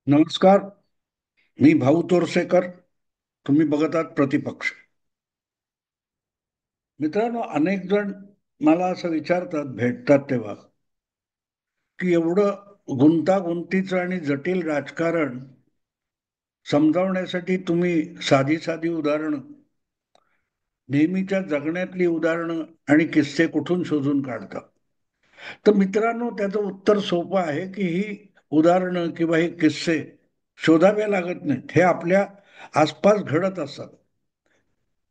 नमस्कार. मी भाऊ तोरसेकर. तुम्ही बघत आहात प्रतिपक्ष. मित्रांनो, अनेक जण मला असं विचारतात भेटतात तेव्हा की एवढं गुंतागुंतीचं आणि जटिल राजकारण समजावण्यासाठी तुम्ही साधी साधी उदाहरणं, नेहमीच्या जगण्यातली उदाहरणं आणि किस्से कुठून शोधून काढता. तर मित्रांनो, त्याचं उत्तर सोपं आहे की ही उदाहरणं किंवा हे किस्से शोधावे लागत नाहीत. हे आपल्या आसपास घडत असतात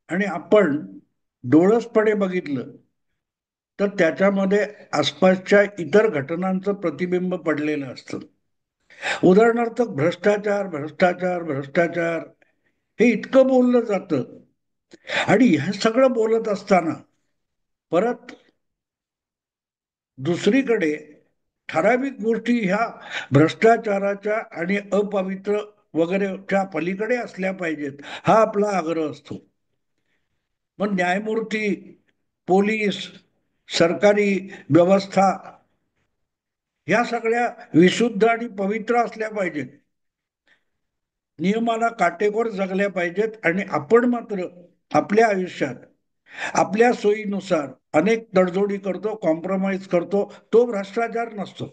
आणि आपण डोळसपणे बघितलं तर त्याच्यामध्ये आसपासच्या इतर घटनांचं प्रतिबिंब पडलेलं असतं. उदाहरणार्थ भ्रष्टाचार भ्रष्टाचार भ्रष्टाचार हे इतकं बोललं जातं आणि हे सगळं बोलत असताना परत दुसरीकडे ठराविक गोष्टी ह्या भ्रष्टाचाराच्या आणि अपवित्र वगैरेच्या पलीकडे असल्या पाहिजेत, हा आपला आग्रह असतो. मग न्यायमूर्ती, पोलीस, सरकारी व्यवस्था ह्या सगळ्या विशुद्ध आणि पवित्र असल्या पाहिजेत, नियमाला काटेकोर जगल्या पाहिजेत. आणि आपण मात्र आपल्या आयुष्यात आपल्या सोयीनुसार अनेक तडजोडी करतो, कॉम्प्रोमाइज करतो. तो भ्रष्टाचार नसतो.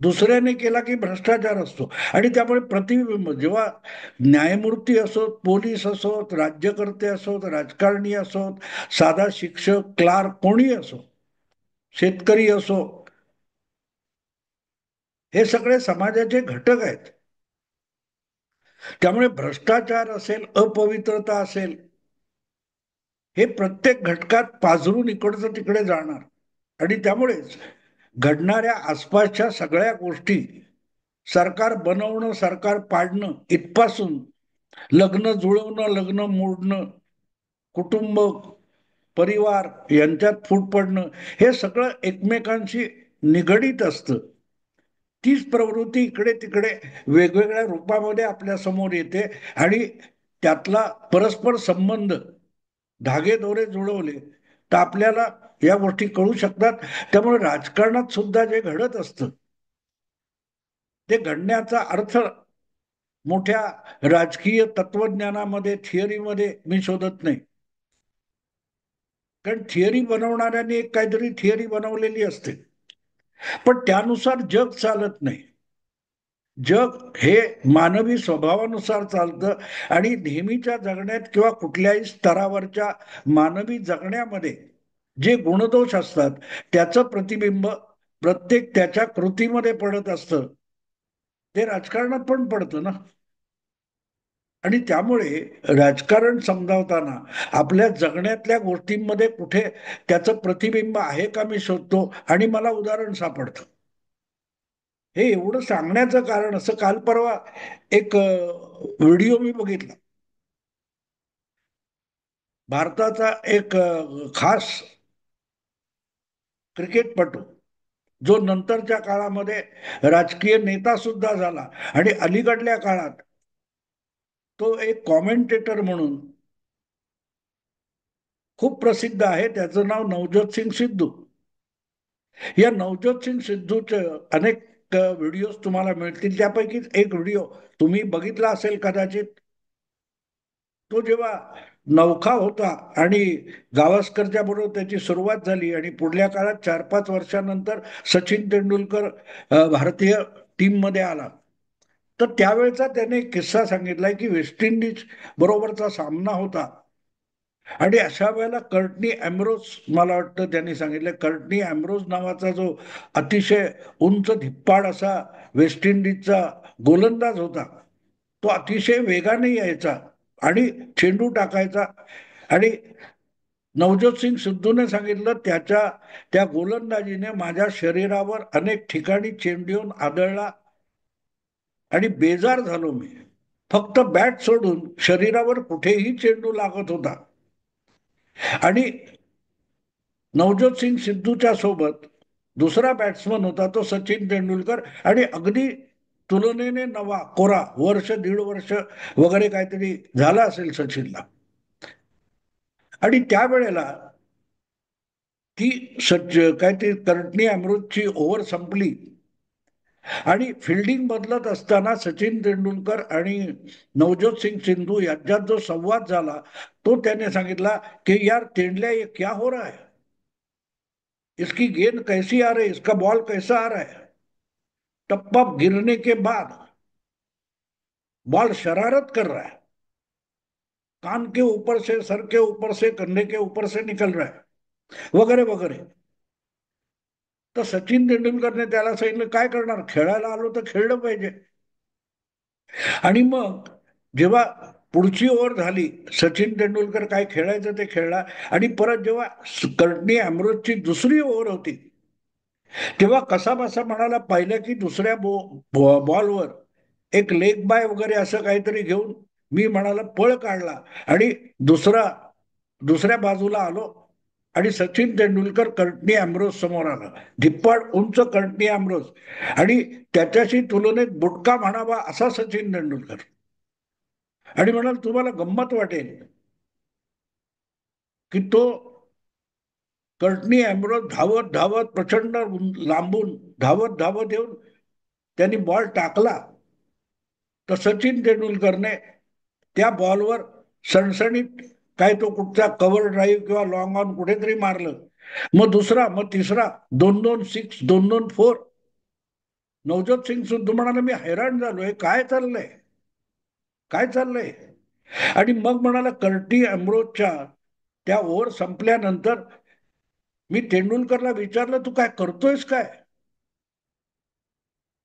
दुसऱ्याने केला की भ्रष्टाचार असतो. आणि त्यामुळे प्रतिबिंब जेव्हा न्यायमूर्ती असोत, पोलीस असोत, राज्यकर्ते असोत, राजकारणी असोत, साधा शिक्षक, क्लार्क, कोणी असो, शेतकरी असो, हे सगळे समाजाचे घटक आहेत. त्यामुळे भ्रष्टाचार असेल, अपवित्रता असेल, हे प्रत्येक घटकात पाझरून इकडचं तिकडे जाणार. आणि त्यामुळेच घडणाऱ्या आसपासच्या सगळ्या गोष्टी, सरकार बनवणं, सरकार पाडणं इथपासून लग्न जुळवणं, लग्न मोडणं, कुटुंब, परिवार यांच्यात फूट पडणं, हे सगळं एकमेकांशी निगडीत असतं. तीच प्रवृत्ती इकडे तिकडे वेगवेगळ्या रूपामध्ये आपल्या समोर येते. आणि त्यातला परस्पर संबंध, धागेदोरे जुळवले तर आपल्याला या गोष्टी कळू शकतात. त्यामुळे राजकारणात सुद्धा जे घडत असतं ते घडण्याचा अर्थ मोठ्या राजकीय तत्वज्ञानामध्ये, थिअरीमध्ये मी शोधत नाही. कारण थिअरी बनवणाऱ्यांनी एक काहीतरी थिअरी बनवलेली असते, पण त्यानुसार जग चालत नाही. जग हे मानवी स्वभावानुसार चालतं. आणि नेहमीच्या जगण्यात किंवा कुठल्याही स्तरावरच्या मानवी जगण्यामध्ये जे गुणदोष असतात त्याचं प्रतिबिंब प्रत्येक त्याच्या कृतीमध्ये पडत असतं. ते राजकारणात पण पडतं ना. आणि त्यामुळे राजकारण समजावताना आपल्या जगण्यातल्या गोष्टींमध्ये कुठे त्याचं प्रतिबिंब आहे का मी शोधतो आणि मला उदाहरण सापडतं. हे एवढं सांगण्याचं कारण असं, काल परवा एक व्हिडिओ मी बघितला. भारताचा एक खास क्रिकेटपटू, जो नंतरच्या काळामध्ये राजकीय नेता सुद्धा झाला आणि अलीकडल्या काळात तो एक कॉमेंटेटर म्हणून खूप प्रसिद्ध आहे. त्याचं नाव नवज्योत सिंग सिद्धू. या नवज्योत सिंग सिद्धूचे अनेक व्हिडिओज तुम्हाला मिळतील. त्यापैकी एक व्हिडिओ तुम्ही बघितला असेल कदाचित. तो जेव्हा नवखा होता आणि गावस्करच्या बरोबर त्याची सुरुवात झाली आणि पुढल्या काळात 4-5 वर्षानंतर सचिन तेंडुलकर भारतीय टीम मध्ये आला, तर त्यावेळेचा त्याने एक किस्सा सांगितलाय की वेस्ट इंडिज बरोबरचा सामना होता आणि अशा वेळेला कर्टनी अँब्रोज, मला वाटतं त्यांनी सांगितलं, कर्टनी अँब्रोज नावाचा जो अतिशय उंच धिप्पाड असा वेस्ट इंडिजचा गोलंदाज होता, तो अतिशय वेगाने यायचा आणि चेंडू टाकायचा. आणि नवज्योत सिंग सिद्धूने सांगितलं, त्याच्या त्या गोलंदाजीने माझ्या शरीरावर अनेक ठिकाणी चेंडू येऊन आदळला आणि बेजार झालो मी. फक्त बॅट सोडून शरीरावर कुठेही चेंडू लागत होता. आणि नवज्योत सिंग सिद्धूच्या सोबत दुसरा बॅट्समन होता, तो सचिन तेंडुलकर. आणि अगदी तुलनेने नवा कोरा, वर्ष दीड वर्ष वगैरे काहीतरी झाला असेल सचिनला. आणि त्यावेळेला ती काय ती कर्टनी अमृतची ओव्हर संपली आणि फिल्डिंग बदलत असताना सचिन तेंडुलकर आणि नवज्योत सिंग सिंधू यांच्यात जो संवाद झाला तो त्याने सांगितला की यार तेंडल्या ये क्या हो रहा है, इसकी गेंद कैसी आ रही है, इसका बॉल कैसा आ रहा है। टप्पा गिरने के बाद बॉल शरारत कर रहा है, कान के ऊपर से, सर के ऊपर से, कंधे के ऊपर से निकल रहा है, वगैरे वगैरे। तर सचिन तेंडुलकरने त्याला सांगितलं काय करणार, खेळायला आलो तर खेळलं पाहिजे। आणि मग जेव्हा पुढची ओव्हर झाली, सचिन तेंडुलकर काय खेळायचं ते खेळला, आणि परत जेव्हा कर्टनी अमरोजची दुसरी ओव्हर होती तेव्हा कसा बसा म्हणाला पाहिलं की दुसऱ्या बॉलवर एक लेग बाय वगैरे असं काहीतरी घेऊन मी म्हणाला पळ काढला आणि दुसऱ्या बाजूला आलो आणि सचिन तेंडुलकर कर्टनी अमरोज समोर आला, धिप्पाड उंच कर्टनी अमरोज, आणि त्याच्याशी तुलनेत बुटका म्हणावा असा सचिन तेंडुलकर, आणि म्हणाल तुम्हाला गंमत वाटेल की तो कर्टनी अमरोज धावत धावत प्रचंड लांबून धावत धावत येऊन त्यांनी बॉल टाकला, तर सचिन तेंडुलकरने त्या बॉलवर सणसणीत काय तो कुठचा कव्हर ड्राईव्ह किंवा लॉंग ऑन कुठेतरी मारलं, मग दुसरा, मग तिसरा, दोन दोन सिक्स, दोन दोन फोर। नवजोत सिंग सिद्धू म्हणाला मी हैराण झालोय, काय चाललंय, काय चाललंय। आणि मग म्हणाला कर्टी अमरोजच्या त्या ओव्हर संपल्यानंतर मी तेंडुलकरला विचारलं तू काय करतोयस काय,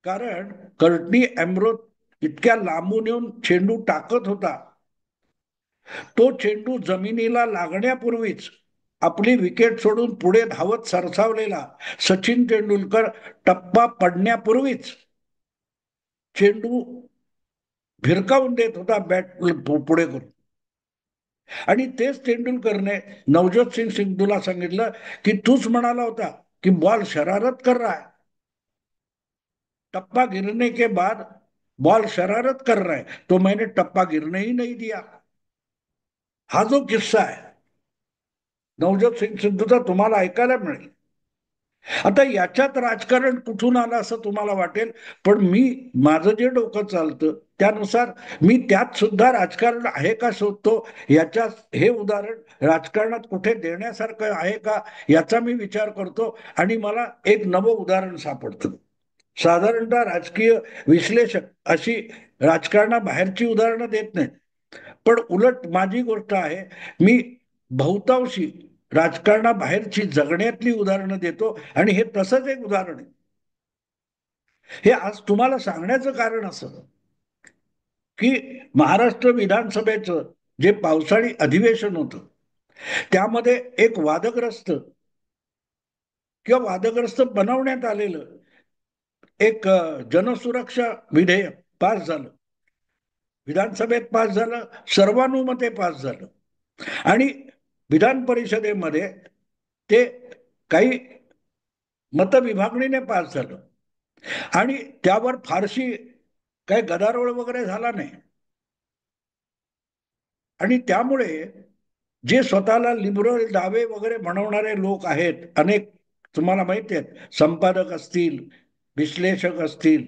कारण कर्टनी अमरोज इतक्या लांबून येऊन चेंडू टाकत होता, तो चेंडू जमिनीला लागण्यापूर्वीच आपली विकेट सोडून पुढे धावत सरसावलेला सचिन तेंडुलकर टप्पा पडण्यापूर्वीच चेंडू भिरकावून देत होता बॅट पुढे करून। आणि तेच तेंडुलकरने नवजोत सिंग सिद्धूला सांगितलं की तूच म्हणाला होता कि बॉल शरारत कर रहा है, टप्पा गिरने के बाद बॉल शरारत कर रहा है, तो मैंने टप्पा गिरने ही नहीं दिया। हा जो किस्सा आहे नवजोत सिंग सिद्धूचा तुम्हाला ऐकायला मिळेल। आता याच्यात राजकारण कुठून आलं असं तुम्हाला वाटेल, पण माझं जे डोकं चालतं त्यानुसार मी त्यात सुद्धा राजकारण आहे का शोधतो, याच्या हे उदाहरण राजकारणात कुठे देण्यासारखं आहे का याचा मी विचार करतो, आणि मला एक नवं उदाहरण सापडतं। साधारणतः राजकीय विश्लेषक अशी राजकारणाबाहेरची उदाहरणं देत नाहीत, पण उलट माझी गोष्ट आहे, मी बहुतांशी राजकारणाबाहेरची जगण्यातली उदाहरणं देतो, आणि हे तसंच एक उदाहरण आहे। हे आज तुम्हाला सांगण्याचं कारण असं की महाराष्ट्र विधानसभेचं जे पावसाळी अधिवेशन होतं त्यामध्ये एक वादग्रस्त किंवा वादग्रस्त बनवण्यात आलेलं एक जनसुरक्षा विधेयक पास झालं, विधानसभेत पास झालं, सर्वानुमते पास झालं, आणि विधान परिषदेमध्ये ते काही मतविभागणीने पास झालं, आणि त्यावर फारशी काही गदारोळ वगैरे झाला नाही। आणि त्यामुळे जे स्वतःला लिबरल डावे वगैरे म्हणवणारे लोक आहेत अनेक, तुम्हाला माहिती आहेत, संपादक असतील, विश्लेषक असतील,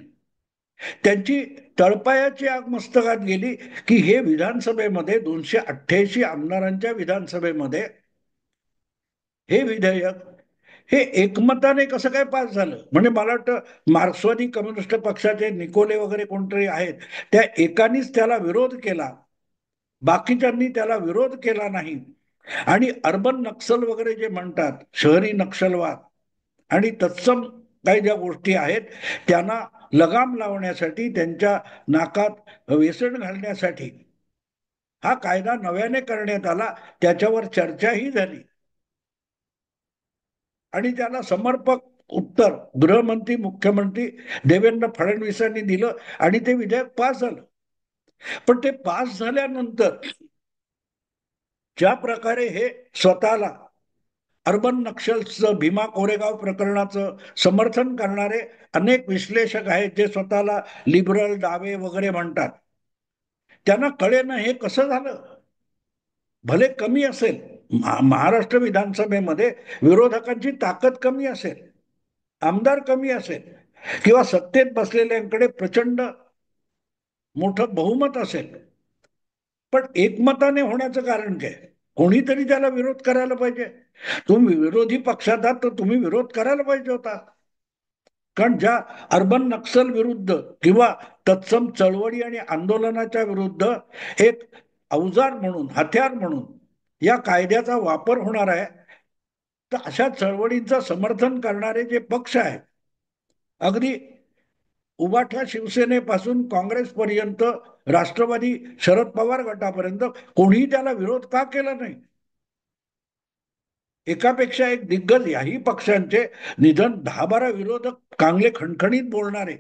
त्यांची तळपायाची आग मस्तकात गेली की हे विधानसभेमध्ये 288 आमदारांच्या विधानसभेमध्ये हे विधेयक हे एकमताने कसं काय पास झालं। म्हणजे मला वाटतं मार्क्सवादी कम्युनिस्ट पक्षाचे निकोले वगैरे कोणतरी आहेत, त्या एकानीच त्याला विरोध केला, बाकीच्यांनी त्याला विरोध केला नाही, आणि अर्बन नक्सल वगैरे जे म्हणतात, शहरी नक्षलवाद आणि तत्सम काही ज्या गोष्टी आहेत त्यांना लगाम लावण्यासाठी, त्यांच्या नाकात वेसण घालण्यासाठी हा कायदा नव्याने करण्यात आला, त्याच्यावर चर्चाही झाली, आणि त्याला समर्पक उत्तर गृहमंत्री मुख्यमंत्री देवेंद्र फडणवीसांनी दिलं, आणि ते विधेयक पास झालं। पण ते पास झाल्यानंतर ज्या प्रकारे हे स्वतःला अर्बन नक्षलचं, भीमा कोरेगाव प्रकरणाचं समर्थन करणारे अनेक विश्लेषक आहेत जे स्वतःला लिबरल डावे वगैरे म्हणतात, त्यांना कळेना हे कसं झालं। भले कमी असेल, महाराष्ट्र विधानसभेमध्ये विरोधकांची ताकद कमी असेल, आमदार कमी असेल, किंवा सत्तेत बसलेल्यांकडे प्रचंड मोठं बहुमत असेल, पण एकमताने होण्याचं कारण काय? कोणीतरी त्याला विरोध करायला पाहिजे. तुम्ही विरोधी पक्षात आहात तर तुम्ही विरोध करायला पाहिजे होता. कारण ज्या अर्बन नक्सल विरुद्ध किंवा तत्सम चळवळी आणि आंदोलनाच्या विरुद्ध एक अवजार म्हणून, हत्यार म्हणून या कायद्याचा वापर होणार आहे, तर अशा चळवळींचं समर्थन करणारे जे पक्ष आहेत, अगदी उबाठा शिवसेनेपासून काँग्रेसपर्यंत, राष्ट्रवादी शरद पवार गटापर्यंत कोणीही त्याला विरोध का केला नाही? एकापेक्षा एक दिग्गज याही पक्षांचे निधन 10-12 विरोधक चांगले खणखणीत बोलणारे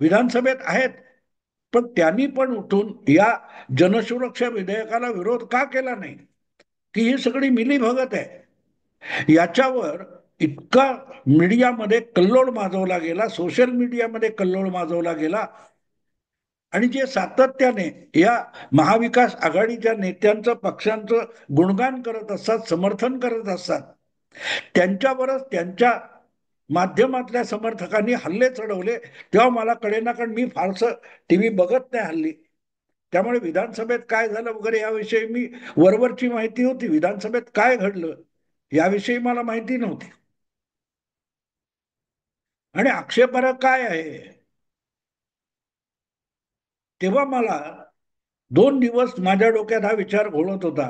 विधानसभेत आहेत, पण त्यांनी पण उठून या जनसुरक्षा विधेयकाला विरोध का केला नाही? की ही सगळी मिलीभगत आहे. याच्यावर इतका मीडियामध्ये कल्लोळ माजवला गेला, सोशल मीडियामध्ये कल्लोळ माजवला गेला, आणि जे सातत्याने या महाविकास आघाडीच्या नेत्यांचं, पक्षांचं गुणगान करत असतात, समर्थन करत असतात, त्यांच्यावरच त्यांच्या माध्यमातल्या समर्थकांनी हल्ले चढवले. तेव्हा मला कळेना, कारण मी फारसं टीव्ही बघत नाही हल्ली. त्यामुळे विधानसभेत काय झालं वगैरे याविषयी मी, वरवरची माहिती होती, विधानसभेत काय घडलं याविषयी मला माहिती नव्हती. आणि आक्षेपार्ह काय आहे, तेव्हा मला 2 दिवस माझ्या डोक्यात हा विचार घोळत होता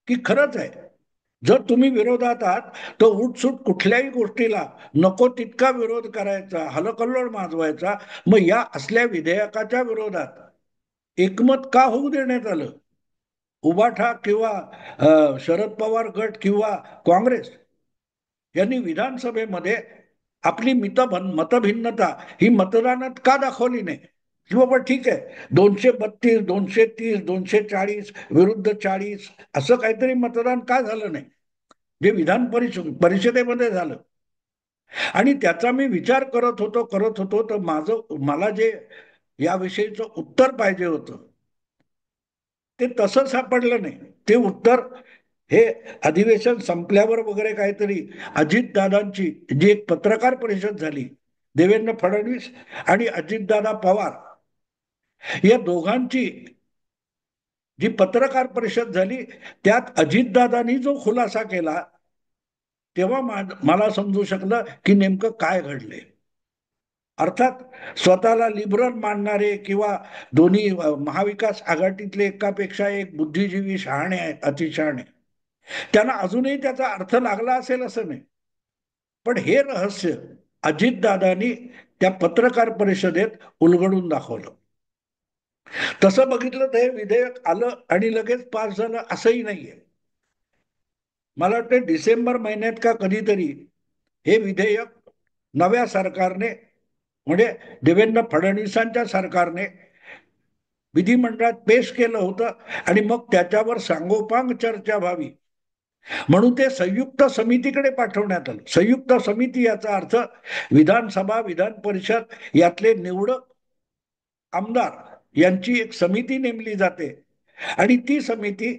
की खरंच आहे, जर तुम्ही विरोधात आहात तर उठसूट कुठल्याही गोष्टीला नको तितका विरोध करायचा, हलकल्लोळ माजवायचा. मग या असल्या विधेयकाच्या विरोधात एकमत का होऊ देण्यात आलं? उबाठा किंवा शरद पवार गट किंवा काँग्रेस यांनी विधानसभेमध्ये आपली मतभिन्नता ही मतदानात का दाखवली नाही? की बाबा ठीक आहे, 232, 230, 240 विरुद्ध 40 असं काहीतरी मतदान का झालं नाही, जे परिषदेमध्ये झालं? आणि त्याचा मी विचार करत होतो तर मला जे याविषयीचं उत्तर पाहिजे होतं ते तसं सापडलं नाही. ते उत्तर हे अधिवेशन संपल्यावर वगैरे काहीतरी अजितदादांची जी एक पत्रकार परिषद झाली, देवेंद्र फडणवीस आणि अजितदादा पवार या दोघांची जी पत्रकार परिषद झाली, त्यात अजितदादांनी जो खुलासा केला, तेव्हा मला समजू शकलं की नेमकं काय घडले. अर्थात स्वतःला लिबरल मानणारे किंवा दोन्ही महाविकास आघाडीतले एकापेक्षा एक बुद्धिजीवी शहाणे आहेत, अतिशहाणे, त्यांना अजूनही त्याचा अर्थ लागला असेल असं नाही. पण हे रहस्य अजितदादांनी त्या पत्रकार परिषदेत उलगडून दाखवलं. तसं बघितलं तर हे विधेयक आलं आणि लगेच पास झालं असंही नाहीये. मला वाटतं डिसेंबर महिन्यात का कधीतरी हे विधेयक नव्या सरकारने, म्हणजे देवेंद्र फडणवीसांच्या सरकारने विधिमंडळात पेश केलं होतं, आणि मग त्याच्यावर सांगोपांग चर्चा व्हावी म्हणून ते संयुक्त समितीकडे पाठवण्यात आलं. संयुक्त समिती याचा अर्थ विधानसभा, विधान परिषद यातले निवडक आमदार यांची एक समिती नेमली जाते, आणि ती समिती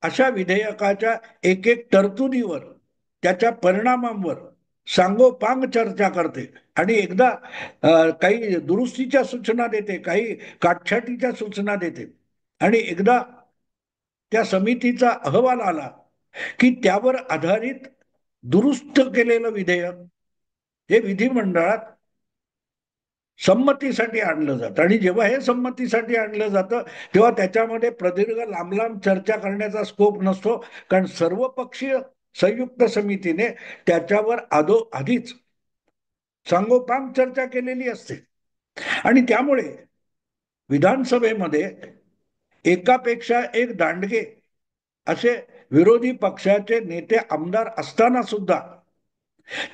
अशा विधेयकाच्या एक एक तरतुदीवर, त्याच्या परिणामांवर सांगोपांग चर्चा करते, आणि एकदा काही दुरुस्तीच्या सूचना देते, काही काटछाटीच्या सूचना देते, आणि एकदा त्या समितीचा अहवाल आला की त्यावर आधारित दुरुस्त केलेलं विधेयक हे विधिमंडळात संमतीसाठी आणलं जातं. आणि जेव्हा हे संमतीसाठी आणलं जातं तेव्हा त्याच्यामध्ये प्रदीर्घ लांब लांब चर्चा करण्याचा स्कोप नसतो, कारण सर्वपक्षीय संयुक्त समितीने त्याच्यावर आधीच सांगोपांग चर्चा केलेली असते. आणि त्यामुळे विधानसभेमध्ये एकापेक्षा एक दांडगे असे विरोधी पक्षाचे नेते आमदार असताना सुद्धा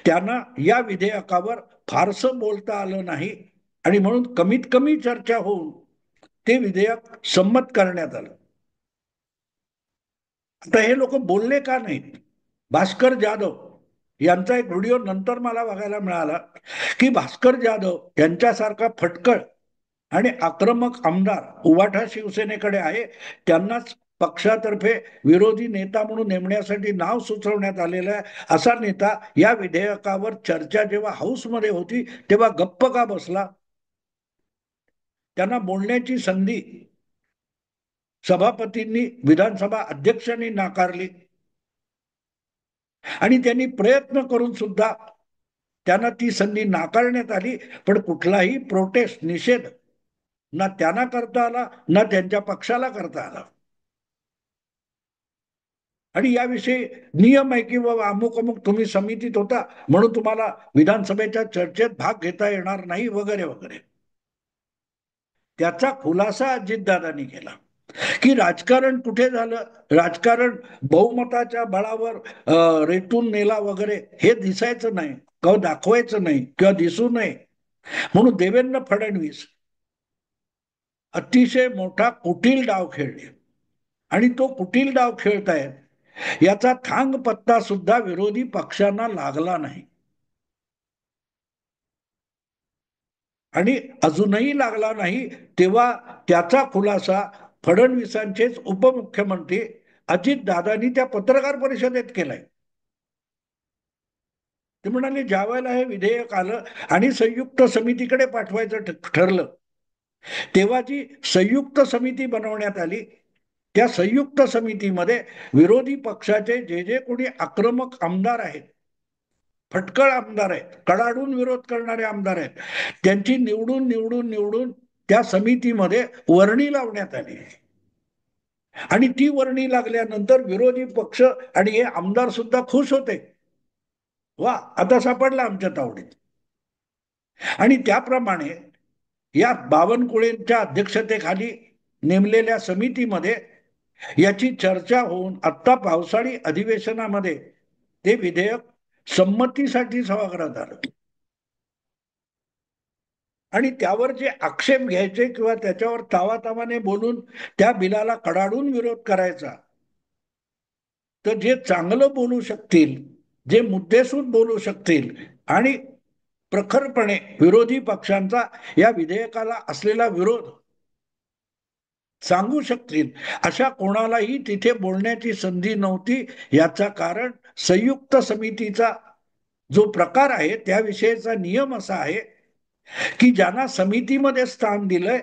त्यांना या विधेयकावर फारसं बोलता आलं नाही, आणि म्हणून कमीत कमी चर्चा होऊन ते विधेयक संमत करण्यात आलं. आता हे लोक बोलले का नाहीत? भास्कर जाधव यांचा एक व्हिडिओ नंतर मला बघायला मिळाला की भास्कर जाधव यांच्यासारखा फटकळ आणि आक्रमक आमदार उबाठा शिवसेनेकडे आहे, त्यांनाच पक्षातर्फे विरोधी नेता म्हणून नेमण्यासाठी नाव सुचवण्यात आलेलं आहे, असा नेता या विधेयकावर चर्चा जेव्हा हाऊसमध्ये होती तेव्हा गप्प का बसला? त्यांना बोलण्याची संधी सभापतींनी, विधानसभा अध्यक्षांनी नाकारली आणि त्यांनी प्रयत्न करून सुद्धा त्यांना ती संधी नाकारण्यात आली. पण कुठलाही प्रोटेस्ट, निषेध ना त्यांना करता आला ना त्यांच्या पक्षाला करता आला. आणि याविषयी नियम आहे की बाबा अमुक अमुक तुम्ही समितीत होता म्हणून तुम्हाला विधानसभेच्या चर्चेत भाग घेता येणार नाही वगैरे वगैरे. त्याचा खुलासा अजितदादांनी केला की राजकारण कुठे झालं, राजकारण बहुमताच्या बळावर रेटून नेला वगैरे हे दिसायचं नाही किंवा दाखवायचं नाही किंवा दिसू नये म्हणून देवेंद्र फडणवीस अतिशय मोठा कुटील डाव खेळले आणि तो कुटील डाव खेळतायत याचा थांग पत्ता सुद्धा विरोधी पक्षांना लागला नाही आणि अजूनही लागला नाही. तेव्हा त्याचा खुलासा फडणवीसांचेच उपमुख्यमंत्री अजितदादांनी त्या पत्रकार परिषदेत केलाय. ते म्हणाले ज्या वेळेला हे विधेयक आलं आणि संयुक्त समितीकडे पाठवायचं ठरलं तेव्हा जी संयुक्त समिती बनवण्यात आली त्या संयुक्त समितीमध्ये विरोधी पक्षाचे जे जे कोणी आक्रमक आमदार आहेत, फटकळ आमदार आहेत, कडाडून विरोध करणारे आमदार आहेत, त्यांची निवडून निवडून निवडून त्या समितीमध्ये वर्णी लावण्यात आली आणि ती वर्णी लागल्यानंतर विरोधी पक्ष आणि हे आमदार सुद्धा खुश होते. वा, आता सापडला आमच्या तावडीत. आणि त्याप्रमाणे या बावनकुळेंच्या अध्यक्षतेखाली नेमलेल्या समितीमध्ये याची चर्चा होऊन आता पावसाळी अधिवेशनामध्ये ते विधेयक संमतीसाठी सभागृहात आलं आणि त्यावर जे आक्षेप घ्यायचे किंवा त्याच्यावर तावातावाने बोलून त्या बिलाला कडाडून विरोध करायचा, तर जे चांगलं बोलू शकतील, जे मुद्देसूद बोलू शकतील आणि प्रखरपणे विरोधी पक्षांचा या विधेयकाला असलेला विरोध सांगू शकतील अशा कोणालाही तिथे बोलण्याची संधी नव्हती. याचा कारण संयुक्त समितीचा जो प्रकार आहे त्याविषयीचा नियम असा आहे की ज्यांना समितीमध्ये स्थान दिलंय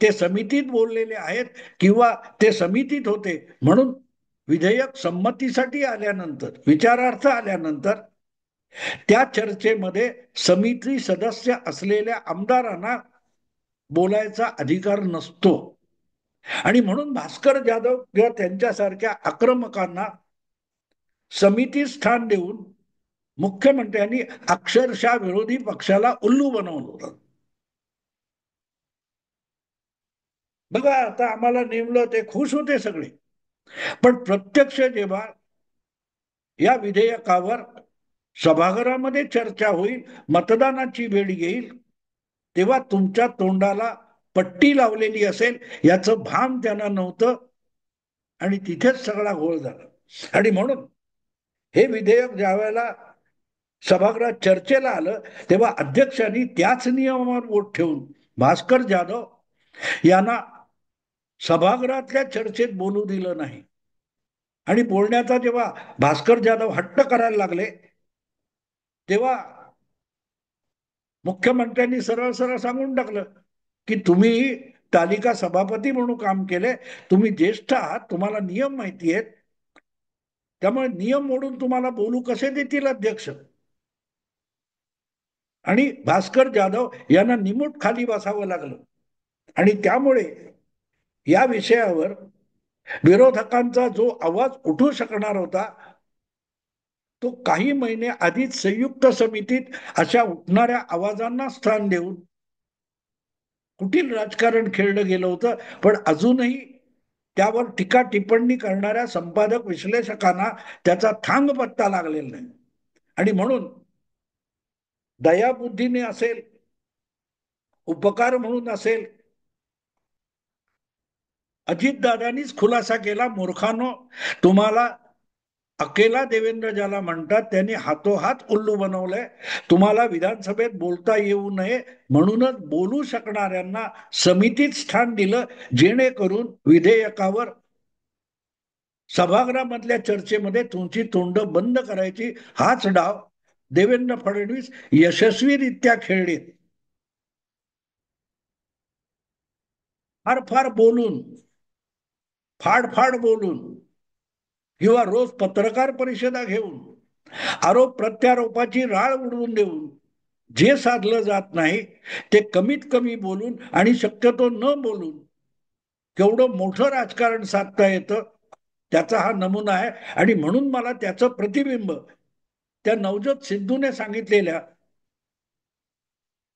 ते समितीत बोललेले आहेत किंवा ते समितीत होते म्हणून विधेयक संमतीसाठी आल्यानंतर, विचारार्थ आल्यानंतर त्या चर्चेमध्ये समिती सदस्य असलेल्या आमदारांना बोलायचा अधिकार नसतो आणि म्हणून भास्कर जाधव किंवा त्यांच्यासारख्या आक्रमकांना समिती स्थान देऊन मुख्यमंत्र्यांनी अक्षरशः विरोधी पक्षाला उल्लू बनवलं होतं. बघा, आता आम्हाला नेमलं ते खुश होते सगळे, पण प्रत्यक्ष जेव्हा या विधेयकावर सभागृहामध्ये चर्चा होईल, मतदानाची वेळ येईल, तेव्हा तुमच्या तोंडाला पट्टी लावलेली असेल याचं भान त्यांना नव्हतं आणि तिथेच सगळा घोळ झाला. आणि म्हणून हे विधेयक ज्या वेळेला सभागृहात चर्चेला आलं तेव्हा अध्यक्षांनी त्याच नियमावर वोट ठेवून भास्कर जाधव यांना सभागृहातल्या चर्चेत बोलू दिलं नाही आणि बोलण्याचा जेव्हा भास्कर जाधव हट्ट करायला लागले तेव्हा मुख्यमंत्र्यांनी सरळ सरळ सांगून टाकलं की तुम्ही तालिका सभापती म्हणून काम केले, तुम्ही ज्येष्ठ आहात, तुम्हाला नियम माहिती आहेत, त्यामुळे नियम मोडून तुम्हाला बोलू कसे देतील अध्यक्ष. आणि भास्कर जाधव यांना निमूट खाली बसावं लागलं आणि त्यामुळे या विषयावर विरोधकांचा जो आवाज उठू शकणार होता तो काही महिने आधीच संयुक्त समितीत अशा उठणाऱ्या आवाजांना स्थान देऊन कुठील राजकारण खेळलं गेलं होतं. पण अजूनही त्यावर टीका टिप्पणी करणाऱ्या संपादक विश्लेषकांना त्याचा थांग पत्ता लागलेला नाही आणि म्हणून दयाबुद्धीने असेल, उपकार म्हणून असेल, अजितदादांनीच खुलासा केला, मूर्खानो, तुम्हाला अकेला देवेंद्र ज्याला म्हणतात त्यांनी हातोहात उल्लू बनवलंय. तुम्हाला विधानसभेत बोलता येऊ नये म्हणूनच बोलू शकणाऱ्यांना समितीत स्थान दिलं जेणेकरून विधेयकावर सभागृहामधल्या चर्चेमध्ये तुमची तोंड बंद करायची, हाच डाव देवेंद्र फडणवीस यशस्वीरित्या खेळले. फार फार बोलून, फाड बोलून किंवा रोज पत्रकार परिषदा घेऊन आरोप प्रत्यारोपाची राळ उडवून देऊन जे साधलं जात नाही ते कमीत कमी बोलून आणि शक्यतो न बोलून केवढं मोठं राजकारण साधता येतं त्याचा हा नमुना आहे. आणि म्हणून मला त्याचं प्रतिबिंब त्या नवजोत सिद्धूने सांगितलेल्या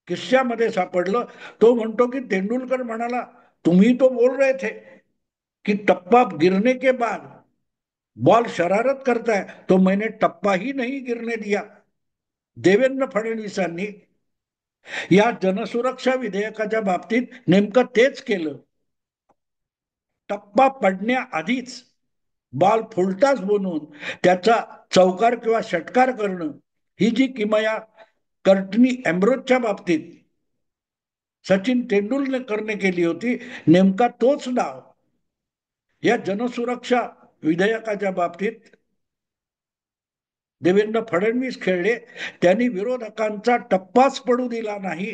किस्स्यामध्ये सापडलं. तो म्हणतो की तेंडुलकर म्हणाला, तुम्ही तो बोल रहे थे कि टप्पा गिरने के बाद बॉल शरारत करता है, तो मैंने टप्पा ही नहीं गिरने दिया. देवेंद्र फडणवीसांनी या जनसुरक्षा विधेयकाच्या बाबतीत नेमकं तेच केलं. टप्पा पडण्याआधीच बॉल फुलटास बनवून त्याचा चौकार किंवा षटकार करणं, ही जी किमया कर्टनी एम्ब्रोजच्या बाबतीत सचिन तेंडुलकरने केली होती, नेमका तोच डाव या जनसुरक्षा विधेयकाच्या बाबतीत देवेंद्र फडणवीस खेळले. त्यांनी विरोधकांचा टप्पाच पडू दिला नाही.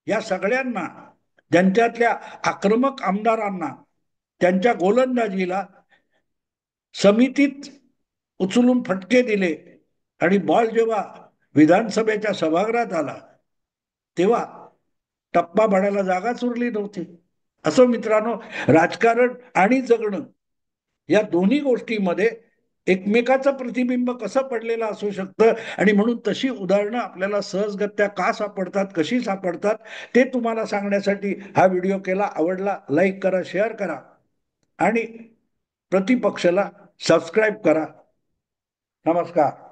या सगळ्यांना, त्यांच्यातल्या आक्रमक आमदारांना, त्यांच्या गोलंदाजीला समितीत उचलून फटके दिले आणि बॉल जेव्हा विधानसभेच्या सभागृहात आला तेव्हा टप्पा भरायला जागाच उरली नव्हती. असं मित्रांनो, राजकारण आणि जगणं या दोन्ही गोष्टीमध्ये एकमेकाचं प्रतिबिंब कसं पडलेलं असू शकतं. आणि म्हणून तशी उदाहरणं आपल्याला सहजगत्या का सापडतात, कशी सापडतात, ते तुम्हाला सांगण्यासाठी हा व्हिडिओ केला. आवडला लाईक करा, शेअर करा आणि प्रतिपक्षाला सबस्क्राईब करा. नमस्कार.